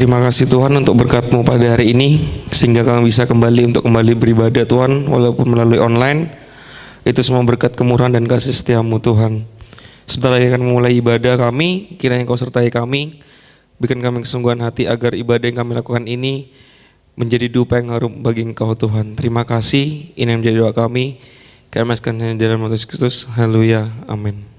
Terima kasih Tuhan untuk berkat-Mu pada hari ini, sehingga kami bisa kembali beribadah Tuhan, walaupun melalui online. Itu semua berkat kemurahan dan kasih setia-Mu Tuhan. Sebentar lagi akan memulai ibadah kami, kiranya Kau sertai kami, berikan kami kesungguhan hati agar ibadah yang kami lakukan ini menjadi dupa yang harum bagi Engkau Tuhan. Terima kasih, ini yang menjadi doa kami. Kami masukkan di dalam nama Yesus Kristus. Haleluya, amin.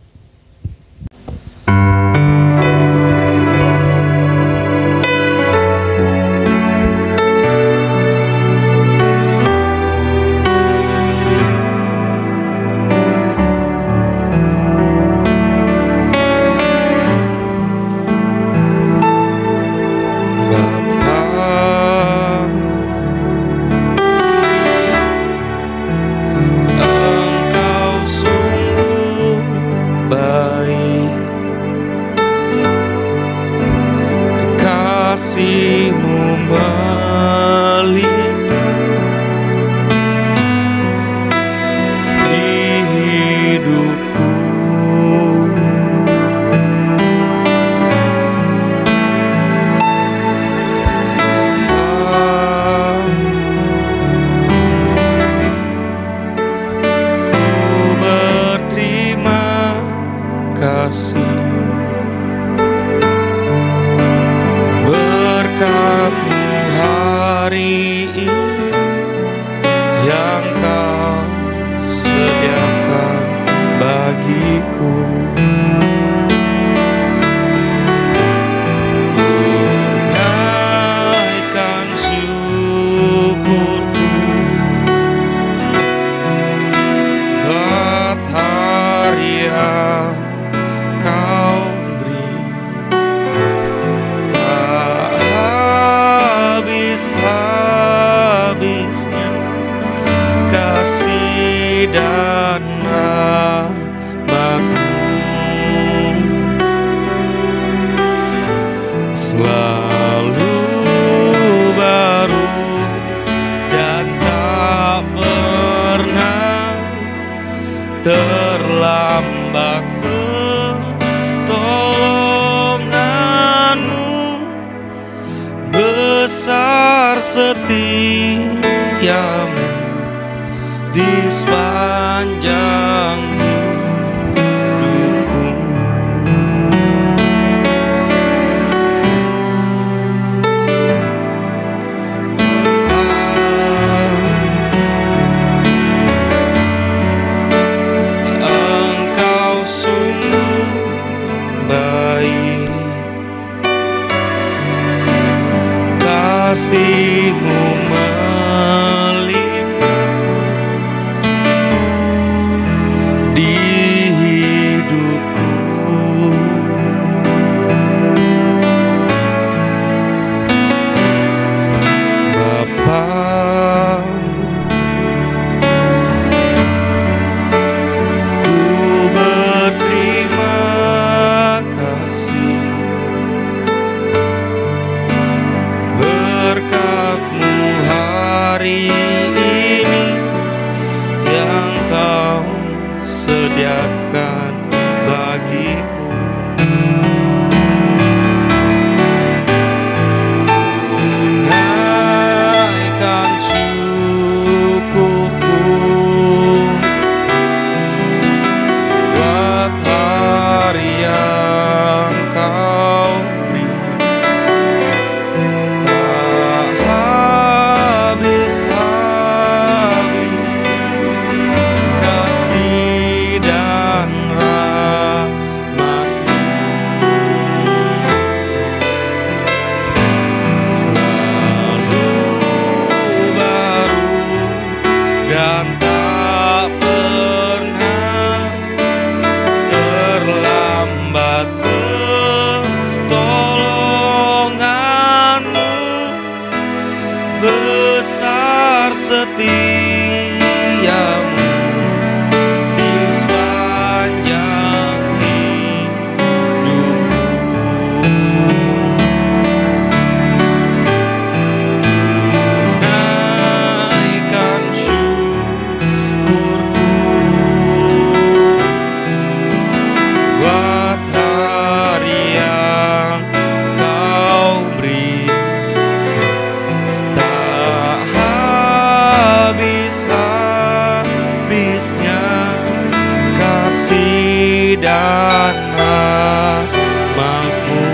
dan rahmat-Mu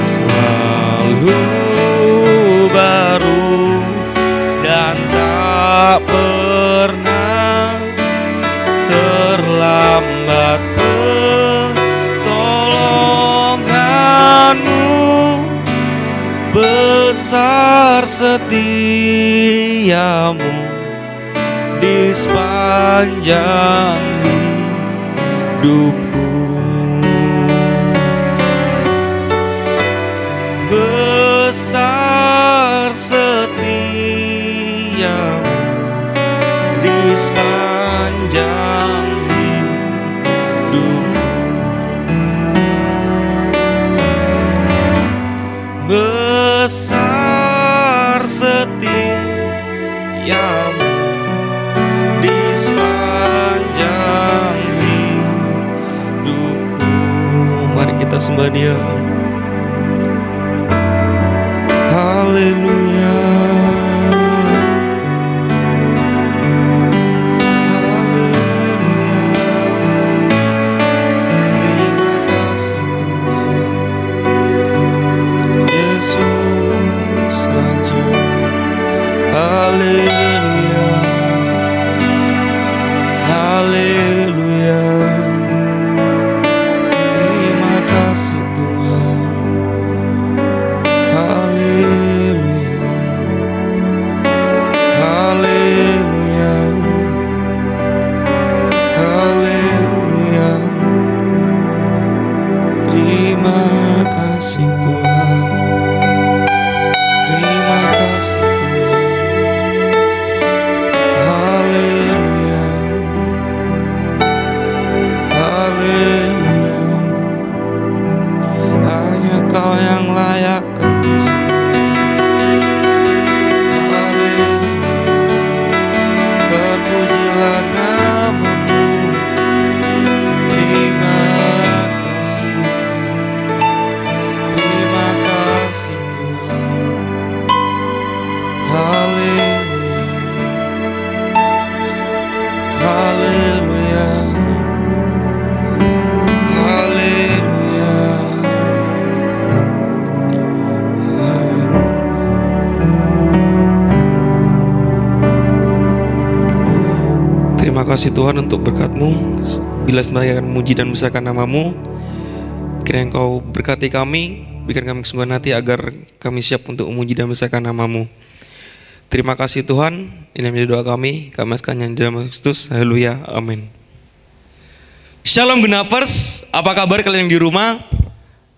selalu baru dan tak pernah terlambat. Pertolongan-Mu besar, setia-Mu di sepanjang hidupku. Besar setia-Mu di sepanjang hidupku. Besar setia-Mu di sepanjang hidupku. Mari kita sembah Dia. Haleluya. Haleluya. Terima kasih Tuhan. Yesus Raja. Haleluya. Haleluya. Terima kasih Tuhan. Haleluya. Haleluya. Haleluya. Terima kasih Tuhan. Terima kasih Tuhan. Haleluya. Haleluya. Hanya Kau yang layak kami sembah. Haleluya. Terpujilah nama-Mu. Terima kasih. Terima kasih Tuhan. Haleluya. Haleluya. Haleluya. Terima kasih Tuhan untuk berkat-Mu. Bila sembah akan memuji dan membesarkan nama-Mu, kiranya Engkau berkati kami, berikan kami kesungguhan hati agar kami siap untuk memuji dan membesarkan nama-Mu. Terima kasih Tuhan. Ini menjadi doa kami masukkannya di dalam Kristus. Haleluya. Amin. Shalom Genapers, apa kabar kalian yang di rumah?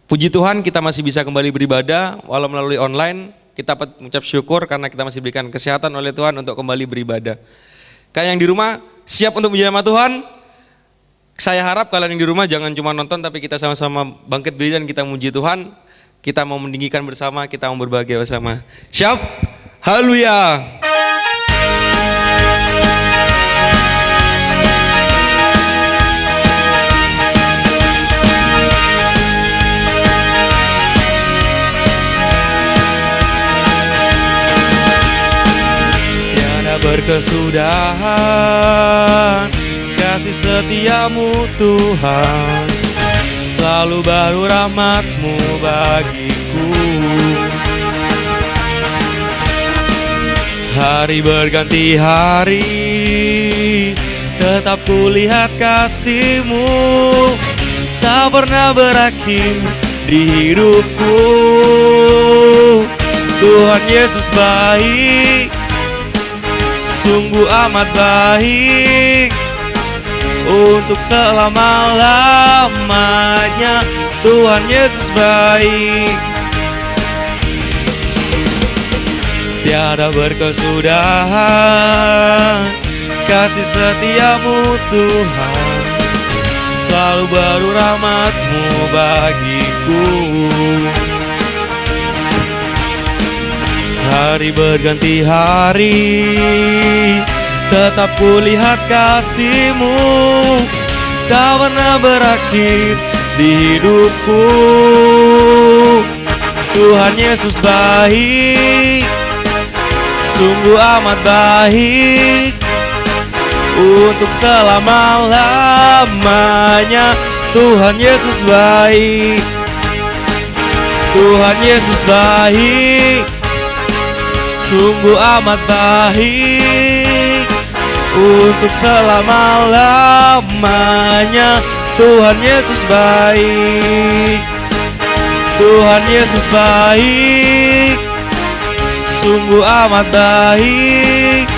Puji Tuhan kita masih bisa kembali beribadah walau melalui online. Kita mengucap syukur karena kita masih diberikan kesehatan oleh Tuhan untuk kembali beribadah. Kalian yang di rumah siap untuk memuji nama Tuhan? Saya harap kalian yang di rumah jangan cuma nonton, tapi kita sama-sama bangkit berdiri dan kita memuji Tuhan. Kita mau meninggikan bersama, kita mau berbahagia bersama. Siap? Haleluya. Tiada berkesudahan kasih setia-Mu Tuhan, selalu baru rahmat-Mu bagiku. Hari berganti hari, tetap kulihat kasih-Mu, tak pernah berakhir di hidupku. Tuhan Yesus baik, sungguh amat baik, untuk selama-lamanya. Tuhan Yesus baik, tiada berkesudahan kasih setia-Mu Tuhan, selalu baru rahmat-Mu bagiku. Hari berganti hari, tetap kulihat kasih-Mu, tak pernah berakhir di hidupku. Tuhan Yesus baik, sungguh amat baik, untuk selama-lamanya. Tuhan Yesus baik, Tuhan Yesus baik, sungguh amat baik, untuk selama-lamanya. Tuhan Yesus baik, Tuhan Yesus baik, sungguh amat baik,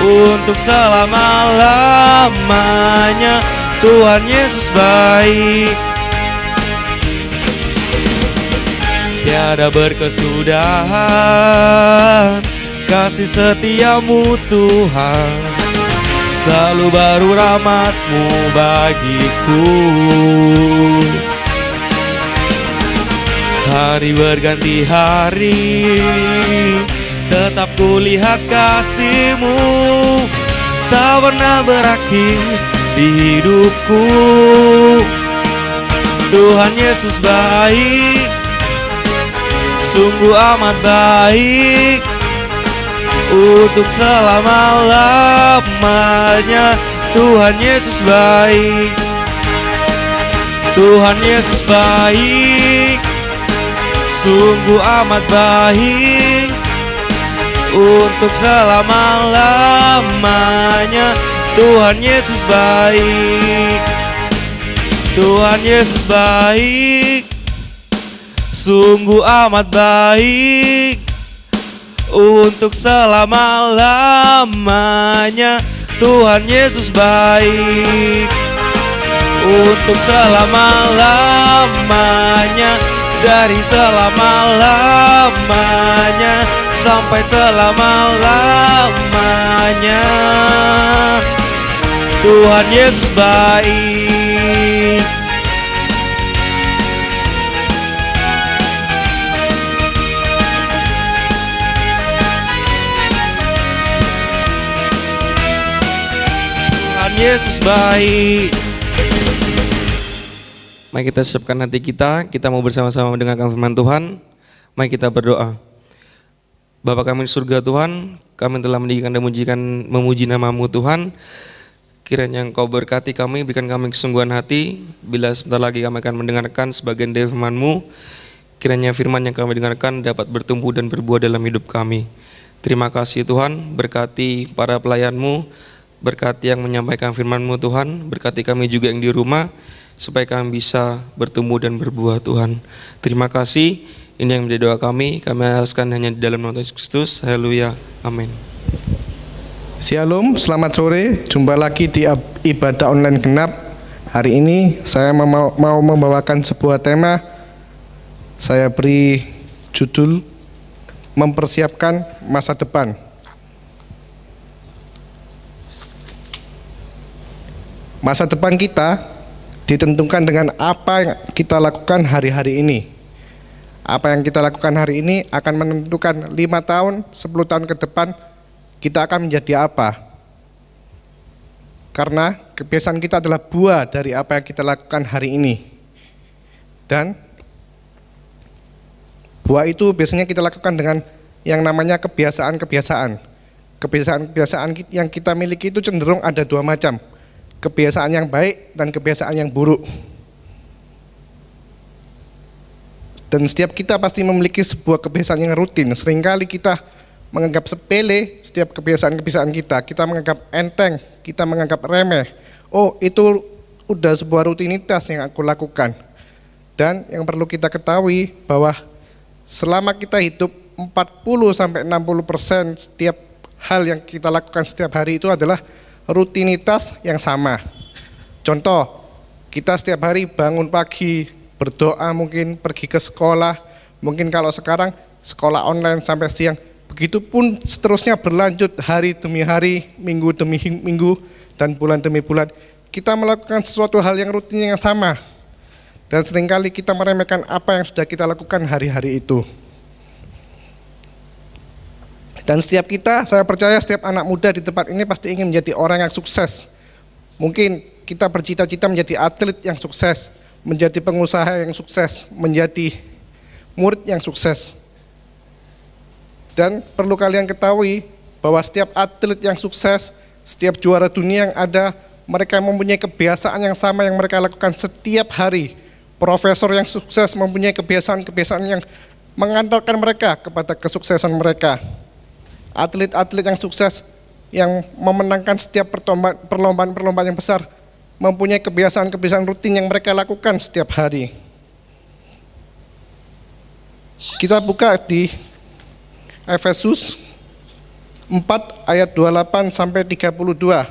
untuk selama-lamanya. Tuhan Yesus baik. Tiada berkesudahan kasih setiamu Tuhan, selalu baru rahmat-Mu bagiku. Hari berganti hari, tetap kulihat kasih-Mu, tak pernah berakhir di hidupku. Tuhan Yesus baik, sungguh amat baik, untuk selama-lamanya. Tuhan Yesus baik, Tuhan Yesus baik, sungguh amat baik, untuk selama-lamanya. Tuhan Yesus baik, Tuhan Yesus baik, sungguh amat baik, untuk selama-lamanya. Tuhan Yesus baik, untuk selama-lamanya. Dari selama-lamanya sampai selama-lamanya. Tuhan Yesus baik. Tuhan Yesus baik. Mari kita siapkan hati kita mau bersama-sama mendengarkan firman Tuhan. Mari kita berdoa. Bapa kami di surga Tuhan, kami telah meninggikan dan memuji nama-Mu Tuhan. Kiranya Engkau berkati kami, berikan kami kesungguhan hati. Bila sebentar lagi kami akan mendengarkan sebagian dari firman-Mu, kiranya firman yang kami dengarkan dapat bertumbuh dan berbuah dalam hidup kami. Terima kasih Tuhan, berkati para pelayan-Mu, berkati yang menyampaikan firman-Mu Tuhan, berkati kami juga yang di rumah, supaya kami bisa bertumbuh dan berbuah Tuhan. Terima kasih, ini yang menjadi doa kami haluskan hanya di dalam nama Yesus Kristus. Haleluya, amin. Shalom, selamat sore. Jumpa lagi di ibadah online genap. Hari ini saya mau membawakan sebuah tema. Saya beri judul mempersiapkan masa depan. Masa depan kita ditentukan dengan apa yang kita lakukan hari-hari ini. Apa yang kita lakukan hari ini akan menentukan 5 tahun, 10 tahun ke depan kita akan menjadi apa. Karena kebiasaan kita adalah buah dari apa yang kita lakukan hari ini. Dan buah itu biasanya kita lakukan dengan yang namanya kebiasaan-kebiasaan. Kebiasaan-kebiasaan yang kita miliki itu cenderung ada 2 macam. Kebiasaan yang baik dan kebiasaan yang buruk. Dan setiap kita pasti memiliki sebuah kebiasaan yang rutin. Seringkali kita menganggap sepele setiap kebiasaan-kebiasaan kita. Kita menganggap enteng, kita menganggap remeh. Oh, itu udah sebuah rutinitas yang aku lakukan. Dan yang perlu kita ketahui bahwa selama kita hidup 40-60% setiap hal yang kita lakukan setiap hari itu adalah rutinitas yang sama. Contoh, kita setiap hari bangun pagi, berdoa, mungkin pergi ke sekolah, mungkin kalau sekarang sekolah online sampai siang. Begitupun seterusnya berlanjut hari demi hari, minggu demi minggu, dan bulan demi bulan. Kita melakukan sesuatu hal yang rutin yang sama. Dan seringkali kita meremehkan apa yang sudah kita lakukan hari-hari itu. Dan setiap kita, saya percaya setiap anak muda di tempat ini pasti ingin menjadi orang yang sukses. Mungkin kita bercita-cita menjadi atlet yang sukses, menjadi pengusaha yang sukses, menjadi murid yang sukses. Dan perlu kalian ketahui bahwa setiap atlet yang sukses Setiap juara dunia yang ada, mereka mempunyai kebiasaan yang sama yang mereka lakukan setiap hari. Profesor yang sukses mempunyai kebiasaan-kebiasaan yang mengantarkan mereka kepada kesuksesan mereka. Atlet-atlet yang sukses yang memenangkan setiap perlombaan-perlombaan yang besar mempunyai kebiasaan-kebiasaan rutin yang mereka lakukan setiap hari. Kita buka di Efesus 4 ayat 28 sampai 32.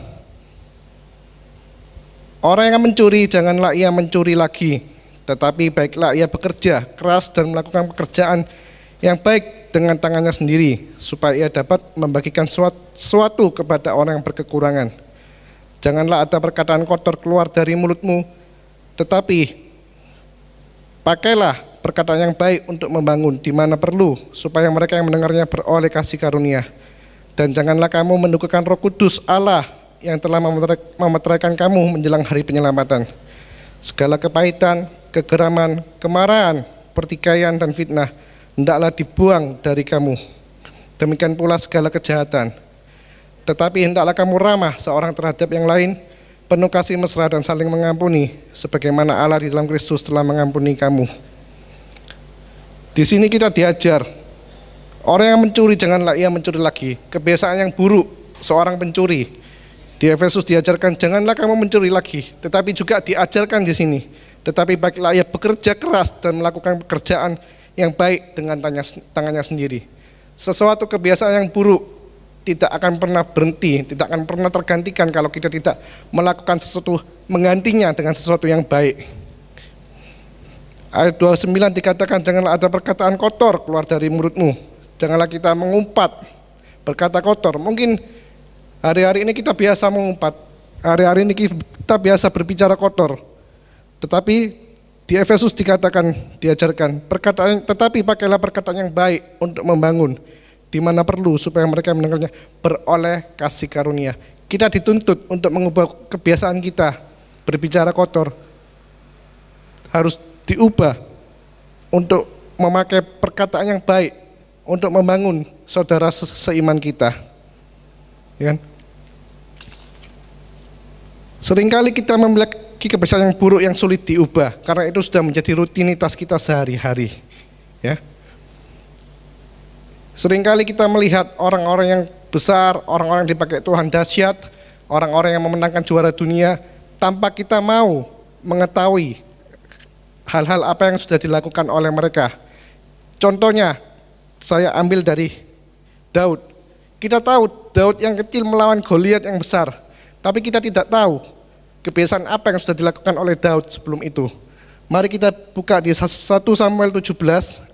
Orang yang mencuri, janganlah ia mencuri lagi, tetapi baiklah ia bekerja keras dan melakukan pekerjaan yang baik dengan tangannya sendiri, supaya ia dapat membagikan sesuatu kepada orang yang berkekurangan. Janganlah ada perkataan kotor keluar dari mulutmu, tetapi pakailah perkataan yang baik untuk membangun di mana perlu, supaya mereka yang mendengarnya beroleh kasih karunia. Dan janganlah kamu mendukakan Roh Kudus Allah yang telah memeteraikan kamu menjelang hari penyelamatan. Segala kepahitan, kegeraman, kemarahan, pertikaian, dan fitnah hendaklah dibuang dari kamu. Demikian pula segala kejahatan. Tetapi hendaklah kamu ramah seorang terhadap yang lain, penuh kasih mesra dan saling mengampuni, sebagaimana Allah di dalam Kristus telah mengampuni kamu. Di sini kita diajar, orang yang mencuri janganlah ia mencuri lagi. Kebiasaan yang buruk seorang pencuri. Di Efesus diajarkan janganlah kamu mencuri lagi, tetapi juga diajarkan di sini. Tetapi baiklah ia bekerja keras dan melakukan pekerjaan yang baik dengan tangannya sendiri. Sesuatu kebiasaan yang buruk tidak akan pernah berhenti, tidak akan pernah tergantikan kalau kita tidak melakukan sesuatu menggantinya dengan sesuatu yang baik. Ayat 29 dikatakan janganlah ada perkataan kotor keluar dari mulutmu. Janganlah kita mengumpat berkata kotor. Mungkin hari-hari ini kita biasa mengumpat, hari-hari ini kita biasa berbicara kotor. Tetapi di Efesus dikatakan, diajarkan perkataan, tetapi pakailah perkataan yang baik untuk membangun di mana perlu, supaya mereka mendengarnya beroleh kasih karunia. Kita dituntut untuk mengubah kebiasaan kita berbicara kotor, harus diubah untuk memakai perkataan yang baik untuk membangun saudara seiman kita. Ya kan? Seringkali kita memiliki kebiasaan yang buruk yang sulit diubah, karena itu sudah menjadi rutinitas kita sehari-hari. Ya. Seringkali kita melihat orang-orang yang besar, orang-orang yang dipakai Tuhan dahsyat, orang-orang yang memenangkan juara dunia, tanpa kita mau mengetahui hal-hal apa yang sudah dilakukan oleh mereka. Contohnya, saya ambil dari Daud. Kita tahu Daud yang kecil melawan Goliat yang besar, tapi kita tidak tahu kebiasaan apa yang sudah dilakukan oleh Daud sebelum itu. Mari kita buka di 1 Samuel 17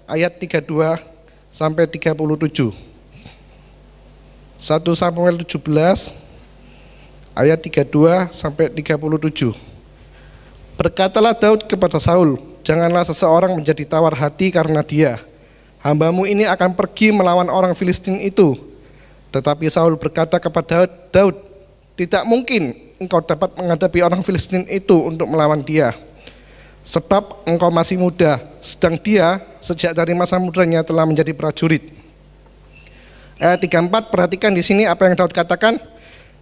ayat 32 sampai 37. 1 Samuel 17 ayat 32 sampai 37. Berkatalah Daud kepada Saul, janganlah seseorang menjadi tawar hati karena dia. Hambamu ini akan pergi melawan orang Filistin itu. Tetapi Saul berkata kepada Daud, tidak mungkin engkau dapat menghadapi orang Filistin itu untuk melawan dia. Sebab engkau masih muda, sedang dia sejak dari masa mudanya telah menjadi prajurit. Ayat 34, perhatikan di sini apa yang Daud katakan.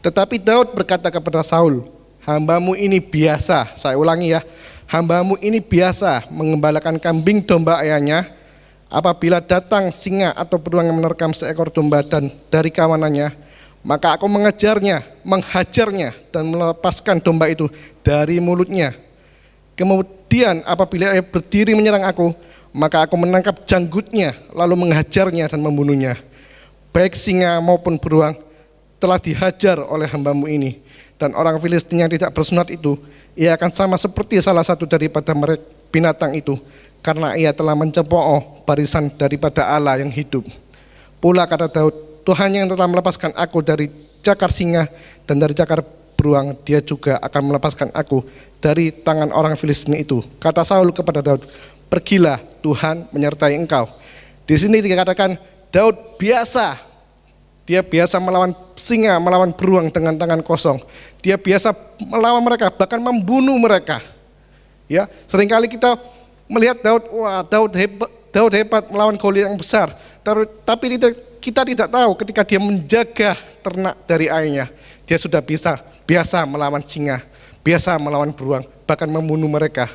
Tetapi Daud berkata kepada Saul, hambamu ini biasa, saya ulangi ya, hambamu ini biasa mengembalakan kambing domba ayahnya. Apabila datang singa atau beruang yang menerkam seekor domba dan dari kawanannya, maka aku mengejarnya, menghajarnya dan melepaskan domba itu dari mulutnya. Kemudian apabila ia berdiri menyerang aku, maka aku menangkap janggutnya lalu menghajarnya dan membunuhnya. Baik singa maupun beruang telah dihajar oleh hambamu ini, dan orang Filistin yang tidak bersunat itu, ia akan sama seperti salah satu daripada mereka binatang itu, karena ia telah mencemooh barisan daripada Allah yang hidup. Pula kata Daud, Tuhan yang telah melepaskan aku dari cakar singa dan dari cakar beruang, dia juga akan melepaskan aku dari tangan orang Filistin itu. Kata Saul kepada Daud, pergilah, Tuhan menyertai engkau. Di sini dikatakan Daud biasa, dia biasa melawan singa, melawan beruang dengan tangan kosong. Dia biasa melawan mereka, bahkan membunuh mereka. Ya, seringkali kita melihat Daud, wah Daud hebat melawan Goliat yang besar. Tapi kita tidak tahu ketika dia menjaga ternak dari ayahnya. Dia sudah biasa melawan singa, biasa melawan beruang, bahkan membunuh mereka.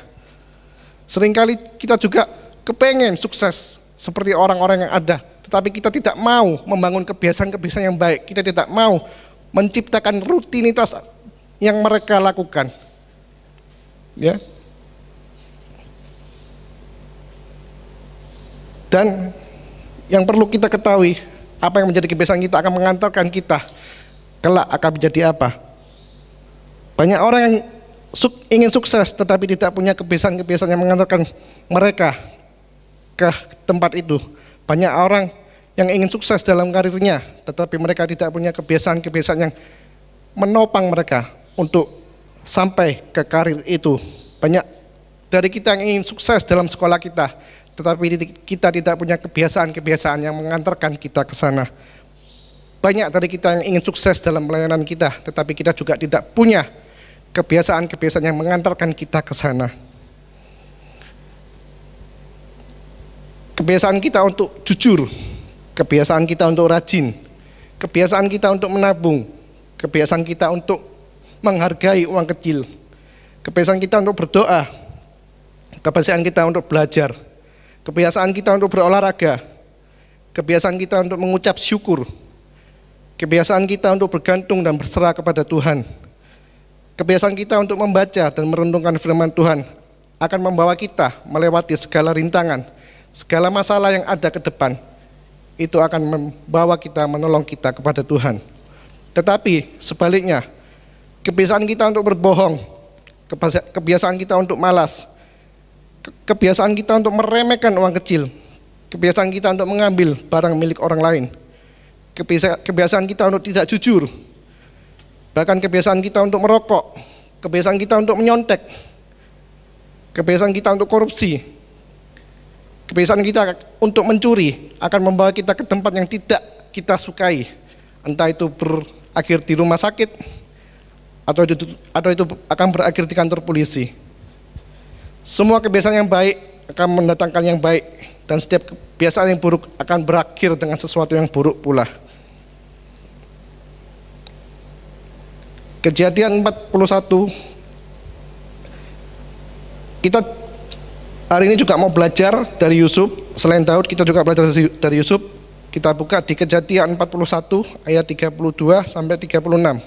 Seringkali kita juga kepengen sukses seperti orang-orang yang ada, tetapi kita tidak mau membangun kebiasaan-kebiasaan yang baik. Kita tidak mau menciptakan rutinitas yang mereka lakukan. Ya. Dan yang perlu kita ketahui, apa yang menjadi kebiasaan kita akan mengantarkan kita kelak akan menjadi apa. Banyak orang yang ingin sukses tetapi tidak punya kebiasaan-kebiasaan yang mengantarkan mereka ke tempat itu. Banyak orang yang ingin sukses dalam karirnya tetapi mereka tidak punya kebiasaan-kebiasaan yang menopang mereka untuk sampai ke karir itu. Banyak dari kita yang ingin sukses dalam sekolah kita, tetapi kita tidak punya kebiasaan-kebiasaan yang mengantarkan kita ke sana. Banyak dari kita yang ingin sukses dalam pelayanan kita, tetapi kita juga tidak punya kebiasaan-kebiasaan yang mengantarkan kita ke sana. Kebiasaan kita untuk jujur, kebiasaan kita untuk rajin, kebiasaan kita untuk menabung, kebiasaan kita untuk menghargai uang kecil, kebiasaan kita untuk berdoa, kebiasaan kita untuk belajar, kebiasaan kita untuk berolahraga, kebiasaan kita untuk mengucap syukur, kebiasaan kita untuk bergantung dan berserah kepada Tuhan, kebiasaan kita untuk membaca dan merenungkan firman Tuhan akan membawa kita melewati segala rintangan, segala masalah yang ada ke depan. Itu akan membawa kita, menolong kita kepada Tuhan. Tetapi sebaliknya, kebiasaan kita untuk berbohong, kebiasaan kita untuk malas, kebiasaan kita untuk meremehkan uang kecil, kebiasaan kita untuk mengambil barang milik orang lain, kebiasaan kita untuk tidak jujur, bahkan kebiasaan kita untuk merokok, kebiasaan kita untuk menyontek, kebiasaan kita untuk korupsi, kebiasaan kita untuk mencuri akan membawa kita ke tempat yang tidak kita sukai, entah itu berakhir di rumah sakit atau itu akan berakhir di kantor polisi. Semua kebiasaan yang baik akan mendatangkan yang baik, dan setiap kebiasaan yang buruk akan berakhir dengan sesuatu yang buruk pula. Kejadian 41, kita hari ini juga mau belajar dari Yusuf. Selain Daud, kita juga belajar dari Yusuf. Kita buka di Kejadian 41 ayat 32 sampai 36.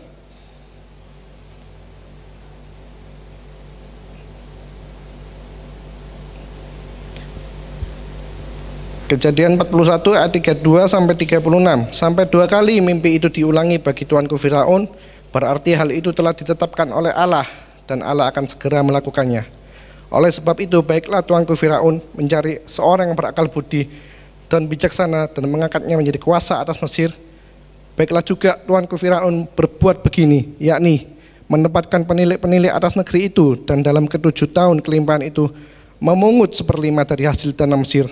Kejadian 41 ayat 32 sampai 36. Sampai 2 kali mimpi itu diulangi bagi tuanku Firaun, berarti hal itu telah ditetapkan oleh Allah dan Allah akan segera melakukannya. Oleh sebab itu baiklah tuanku Firaun mencari seorang yang berakal budi dan bijaksana dan mengangkatnya menjadi kuasa atas Mesir. Baiklah juga tuanku Firaun berbuat begini, yakni menempatkan penilik-penilik atas negeri itu, dan dalam ke-7 tahun kelimpahan itu memungut 1/5 dari hasil tanah Mesir.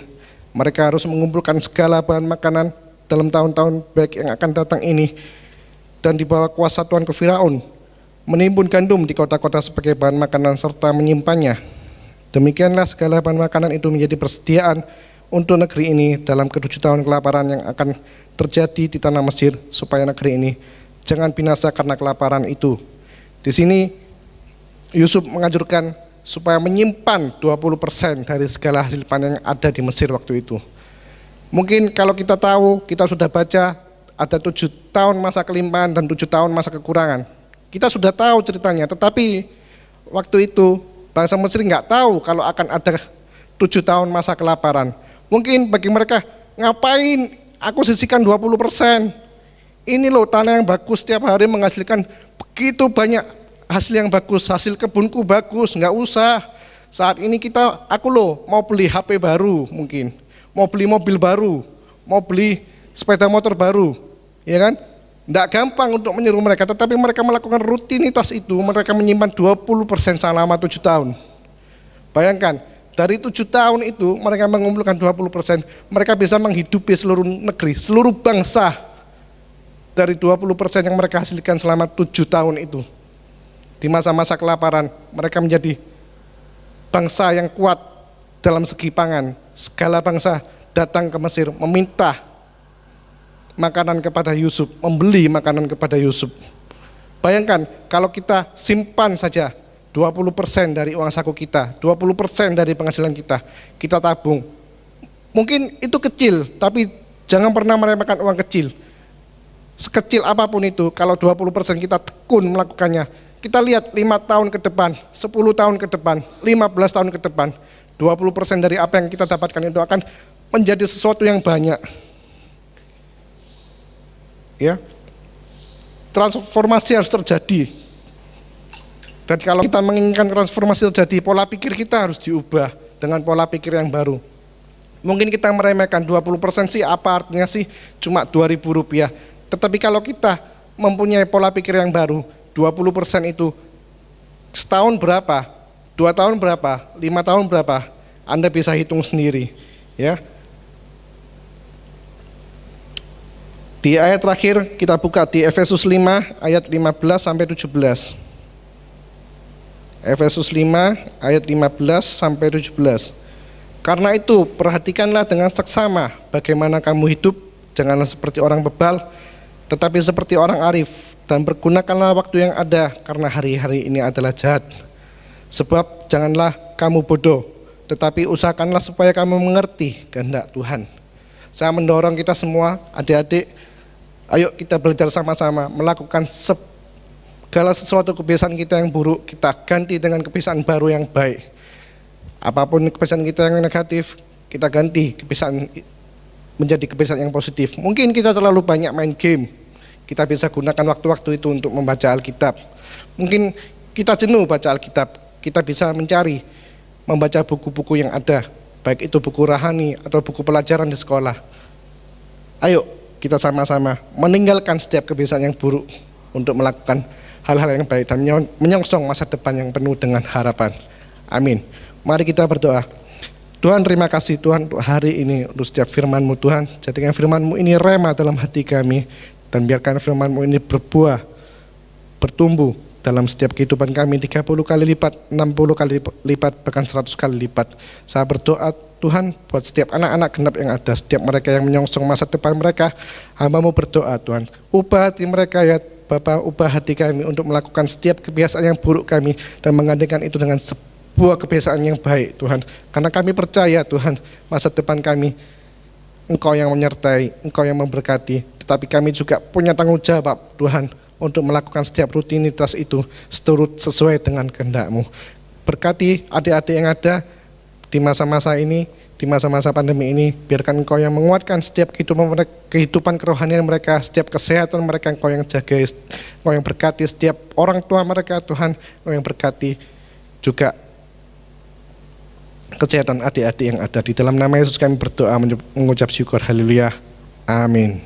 Mereka harus mengumpulkan segala bahan makanan dalam tahun-tahun baik yang akan datang ini, dan di bawah kuasa tuanku Firaun menimbun gandum di kota-kota sebagai bahan makanan serta menyimpannya. Demikianlah segala bahan makanan itu menjadi persediaan untuk negeri ini dalam ke-7 tahun kelaparan yang akan terjadi di tanah Mesir, supaya negeri ini jangan binasa karena kelaparan itu. Di sini Yusuf menganjurkan supaya menyimpan 20% dari segala hasil panen yang ada di Mesir waktu itu. Mungkin kalau kita tahu, kita sudah baca ada 7 tahun masa kelimpahan dan 7 tahun masa kekurangan. Kita sudah tahu ceritanya, tetapi waktu itu bangsa Mesir nggak tahu kalau akan ada 7 tahun masa kelaparan. Mungkin bagi mereka, ngapain aku sisihkan 20%? Ini loh tanah yang bagus, setiap hari menghasilkan begitu banyak hasil yang bagus, hasil kebunku bagus, nggak usah. Saat ini aku loh mau beli HP baru mungkin, mau beli mobil baru, mau beli sepeda motor baru, ya kan? Nggak gampang untuk menyuruh mereka, tetapi mereka melakukan rutinitas itu, mereka menyimpan 20% selama 7 tahun. Bayangkan, dari 7 tahun itu mereka mengumpulkan 20%, mereka bisa menghidupi seluruh negeri, seluruh bangsa dari 20% yang mereka hasilkan selama 7 tahun itu. Di masa-masa kelaparan, mereka menjadi bangsa yang kuat dalam segi pangan. Segala bangsa datang ke Mesir meminta makanan kepada Yusuf, membeli makanan kepada Yusuf. Bayangkan kalau kita simpan saja 20% dari uang saku kita, 20% dari penghasilan kita tabung. Mungkin itu kecil, tapi jangan pernah meremehkan uang kecil. Sekecil apapun itu, kalau 20% kita tekun melakukannya, kita lihat 5 tahun ke depan, 10 tahun ke depan, 15 tahun ke depan, 20% dari apa yang kita dapatkan itu akan menjadi sesuatu yang banyak. Ya, transformasi harus terjadi. Dan kalau kita menginginkan transformasi terjadi, pola pikir kita harus diubah dengan pola pikir yang baru. Mungkin kita meremehkan 20% sih, apa artinya sih cuma Rp2.000. Tetapi kalau kita mempunyai pola pikir yang baru, 20% itu setahun berapa, 2 tahun berapa, 5 tahun berapa, Anda bisa hitung sendiri. Ya. Di ayat terakhir kita buka di Efesus 5 ayat 15 sampai 17. Efesus 5 ayat 15 sampai 17. Karena itu perhatikanlah dengan seksama bagaimana kamu hidup, janganlah seperti orang bebal, tetapi seperti orang arif, dan pergunakanlah waktu yang ada, karena hari-hari ini adalah jahat. Sebab janganlah kamu bodoh, tetapi usahakanlah supaya kamu mengerti kehendak Tuhan. Saya mendorong kita semua, adik-adik, ayo kita belajar sama-sama melakukan segala sesuatu kebiasaan kita yang buruk, kita ganti dengan kebiasaan baru yang baik. Apapun kebiasaan kita yang negatif, kita ganti kebiasaan menjadi kebiasaan yang positif. Mungkin kita terlalu banyak main game, kita bisa gunakan waktu-waktu itu untuk membaca Alkitab. Mungkin kita jenuh baca Alkitab, kita bisa mencari, membaca buku-buku yang ada, baik itu buku rohani atau buku pelajaran di sekolah. Ayo kita sama-sama meninggalkan setiap kebiasaan yang buruk untuk melakukan hal-hal yang baik dan menyongsong masa depan yang penuh dengan harapan. Amin. Mari kita berdoa. Tuhan, terima kasih Tuhan untuk hari ini, untuk setiap firman-Mu Tuhan. Jadikan firman-Mu ini rema dalam hati kami, dan biarkan firman-Mu ini berbuah, bertumbuh dalam setiap kehidupan kami 30 kali lipat, 60 kali lipat, bahkan 100 kali lipat. Saya berdoa Tuhan buat setiap anak-anak genap yang ada, setiap mereka yang menyongsong masa depan mereka, hamba-Mu berdoa Tuhan, ubah hati mereka ya Bapa, ubah hati kami untuk melakukan setiap kebiasaan yang buruk kami dan menggantikan itu dengan sebuah kebiasaan yang baik Tuhan. Karena kami percaya Tuhan, masa depan kami Engkau yang menyertai, Engkau yang memberkati, tetapi kami juga punya tanggung jawab Tuhan untuk melakukan setiap rutinitas itu seturut sesuai dengan kehendak-Mu. Berkati adik-adik yang ada di masa-masa ini, di masa-masa pandemi ini, biarkan Engkau yang menguatkan setiap kehidupan kerohanian mereka, setiap kesehatan mereka, Engkau yang jaga, Engkau yang berkati setiap orang tua mereka Tuhan, Engkau yang berkati juga kesehatan adik-adik yang ada. Di dalam nama Yesus kami berdoa, mengucap syukur, haleluya, amin.